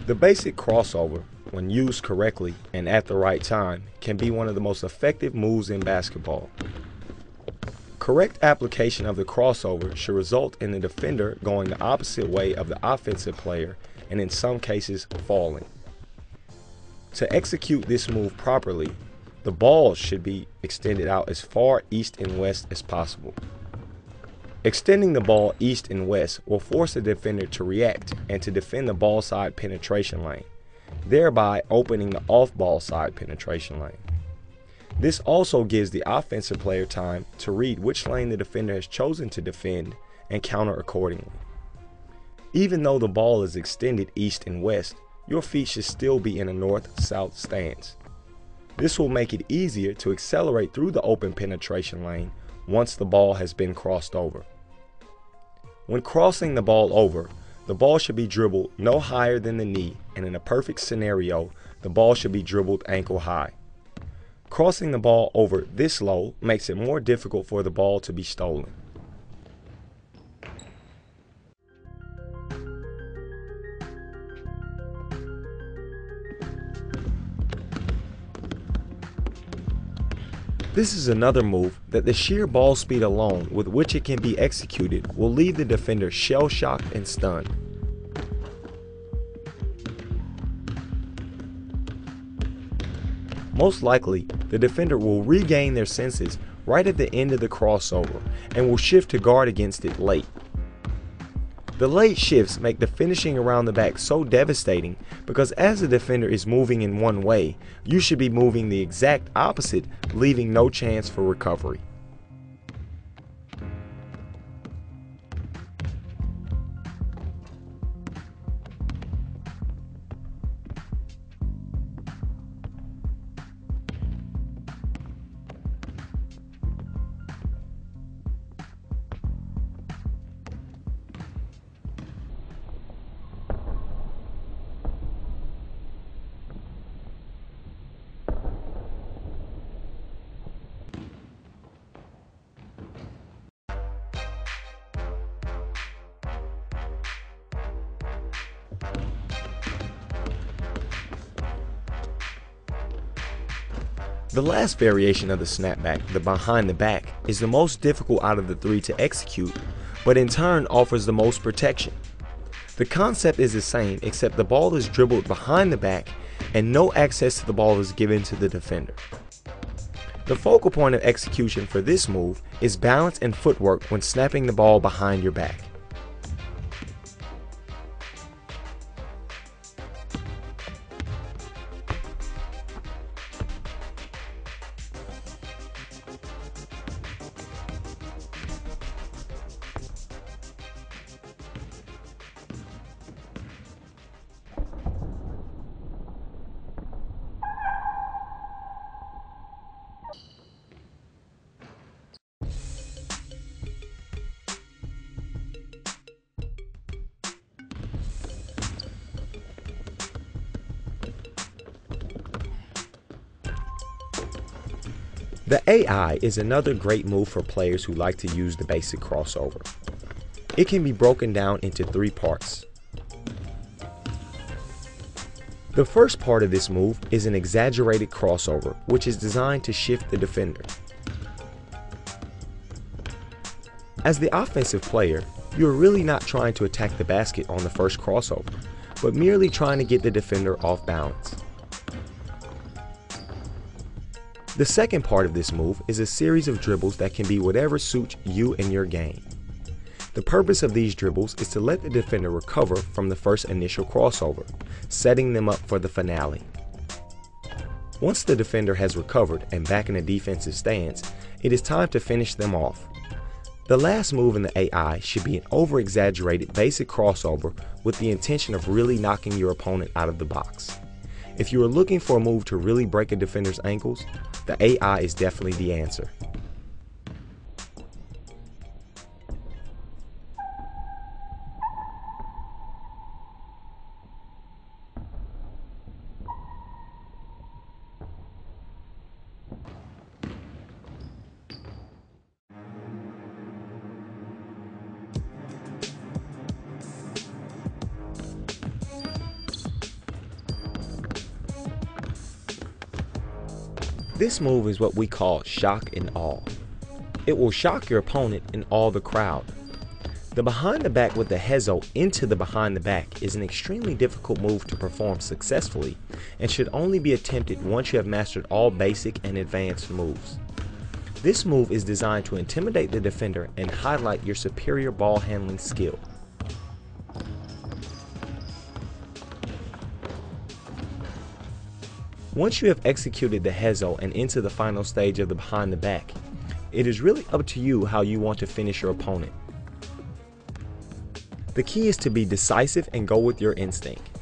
The basic crossover, when used correctly and at the right time, can be one of the most effective moves in basketball. Correct application of the crossover should result in the defender going the opposite way of the offensive player and in some cases falling. To execute this move properly, the ball should be extended out as far east and west as possible. Extending the ball east and west will force the defender to react and to defend the ball side penetration lane, thereby opening the off-ball side penetration lane. This also gives the offensive player time to read which lane the defender has chosen to defend and counter accordingly. Even though the ball is extended east and west, your feet should still be in a north-south stance. This will make it easier to accelerate through the open penetration lane once the ball has been crossed over. When crossing the ball over, the ball should be dribbled no higher than the knee, and in a perfect scenario, the ball should be dribbled ankle high. Crossing the ball over this low makes it more difficult for the ball to be stolen. This is another move that the sheer ball speed alone with which it can be executed will leave the defender shell-shocked and stunned. Most likely, the defender will regain their senses right at the end of the crossover and will shift to guard against it late. The late shifts make the finishing around the back so devastating because as the defender is moving in one way, you should be moving the exact opposite, leaving no chance for recovery. The last variation of the snapback, the behind the back, is the most difficult out of the three to execute, but in turn offers the most protection. The concept is the same except the ball is dribbled behind the back and no access to the ball is given to the defender. The focal point of execution for this move is balance and footwork when snapping the ball behind your back. The AI is another great move for players who like to use the basic crossover. It can be broken down into three parts. The first part of this move is an exaggerated crossover, which is designed to shift the defender. As the offensive player, you are really not trying to attack the basket on the first crossover, but merely trying to get the defender off balance. The second part of this move is a series of dribbles that can be whatever suits you and your game. The purpose of these dribbles is to let the defender recover from the first initial crossover, setting them up for the finale. Once the defender has recovered and back in a defensive stance, it is time to finish them off. The last move in the AI should be an over-exaggerated basic crossover with the intention of really knocking your opponent out of the box. If you are looking for a move to really break a defender's ankles, the AI is definitely the answer. This move is what we call shock and awe. It will shock your opponent and awe the crowd. The behind the back with the hezo into the behind the back is an extremely difficult move to perform successfully and should only be attempted once you have mastered all basic and advanced moves. This move is designed to intimidate the defender and highlight your superior ball handling skill. Once you have executed the hezo and into the final stage of the behind the back, it is really up to you how you want to finish your opponent. The key is to be decisive and go with your instinct.